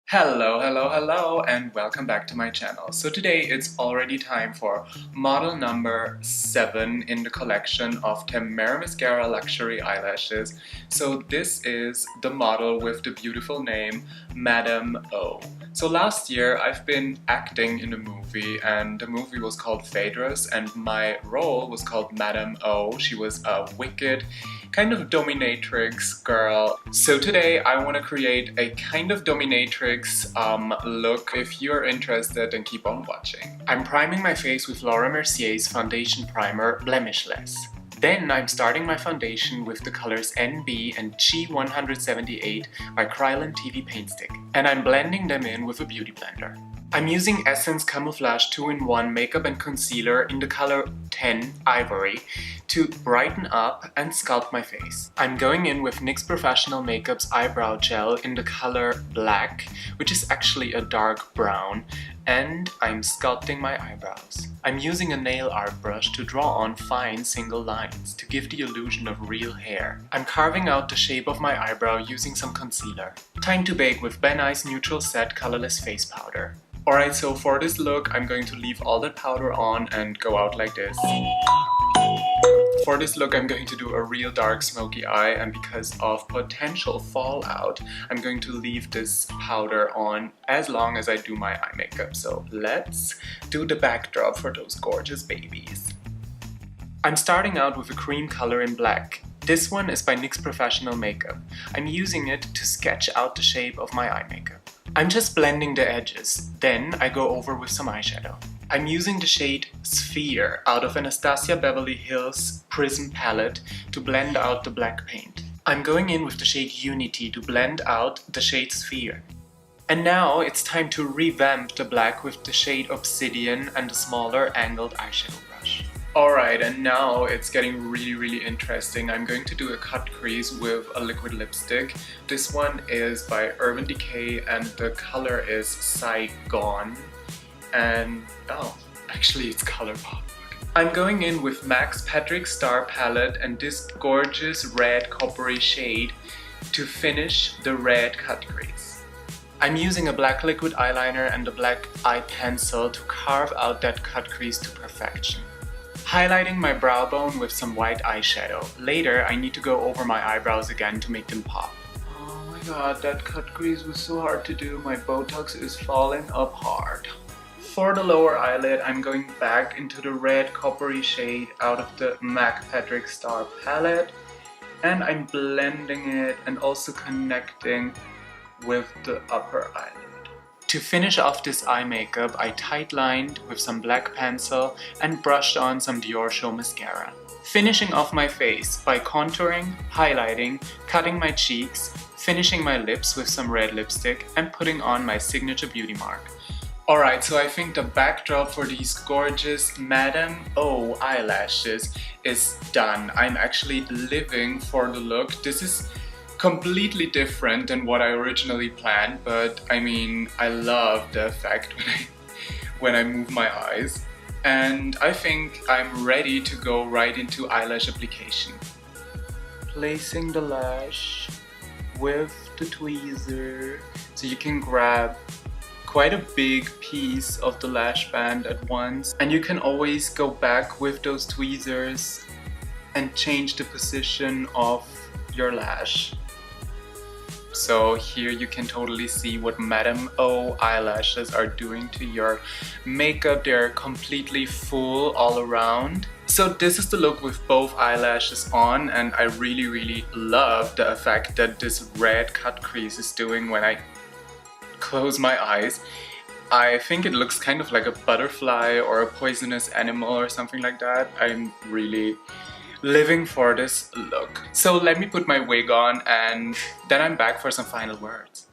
Hello, and welcome back to my channel. So today it's already time for model number 7 in the collection of Tamara Mascara luxury eyelashes. So this is the model with the beautiful name Madame O. So last year I've been acting in a movie, and the movie was called Phaidros, and my role was called Madame O. She was a wicked kind of dominatrix girl. So today I want to create a kind of dominatrix look. If you're interested, then keep on watching. I'm priming my face with Laura Mercier's foundation primer Blemishless. Then I'm starting my foundation with the colors NB and G178 by Krylon TV Paint Stick, and I'm blending them in with a beauty blender. I'm using Essence Camouflage 2-in-1 makeup and concealer in the color 10 Ivory to brighten up and sculpt my face. I'm going in with NYX Professional Makeup's eyebrow gel in the color Black, which is actually a dark brown, and I'm sculpting my eyebrows. I'm using a nail art brush to draw on fine single lines to give the illusion of real hair. I'm carving out the shape of my eyebrow using some concealer. Time to bake with Ben Nye's Neutral Set Colorless Face Powder. Alright, so for this look, I'm going to leave all that powder on and go out like this. For this look, I'm going to do a real dark smoky eye, and because of potential fallout, I'm going to leave this powder on as long as I do my eye makeup. So let's do the backdrop for those gorgeous babies. I'm starting out with a cream color in black. This one is by NYX Professional Makeup. I'm using it to sketch out the shape of my eye makeup. I'm just blending the edges, then I go over with some eyeshadow. I'm using the shade Sphere out of Anastasia Beverly Hills Prism palette to blend out the black paint. I'm going in with the shade Unity to blend out the shade Sphere. And now it's time to revamp the black with the shade Obsidian and the smaller angled eyeshadow brush. Alright, and now it's getting really interesting. I'm going to do a cut crease with a liquid lipstick. This one is by Urban Decay and the color is Saigon. And oh, actually it's ColourPop. I'm going in with MAC's Patrick Star palette and this gorgeous red coppery shade to finish the red cut crease. I'm using a black liquid eyeliner and a black eye pencil to carve out that cut crease to perfection. Highlighting my brow bone with some white eyeshadow. Later, I need to go over my eyebrows again to make them pop. Oh my god, that cut crease was so hard to do. My Botox is falling apart. For the lower eyelid, I'm going back into the red coppery shade out of the MAC Patrick Star palette, and I'm blending it and also connecting with the upper eyelid. To finish off this eye makeup, I tight-lined with some black pencil and brushed on some Dior Show mascara. Finishing off my face by contouring, highlighting, cutting my cheeks, finishing my lips with some red lipstick, and putting on my signature beauty mark. Alright, so I think the backdrop for these gorgeous Madame O eyelashes is done. I'm actually living for the look. This is completely different than what I originally planned, but I mean, I love the effect when I move my eyes. And I think I'm ready to go right into eyelash application. Placing the lash with the tweezer, so you can grab quite a big piece of the lash band at once, and you can always go back with those tweezers and change the position of your lash. So here you can totally see what Madame O eyelashes are doing to your makeup. They're completely full all around. So this is the look with both eyelashes on, and I really love the effect that this red cut crease is doing when I close my eyes. I think it looks kind of like a butterfly or a poisonous animal or something like that. I'm really living for this look. So let me put my wig on and then I'm back for some final words.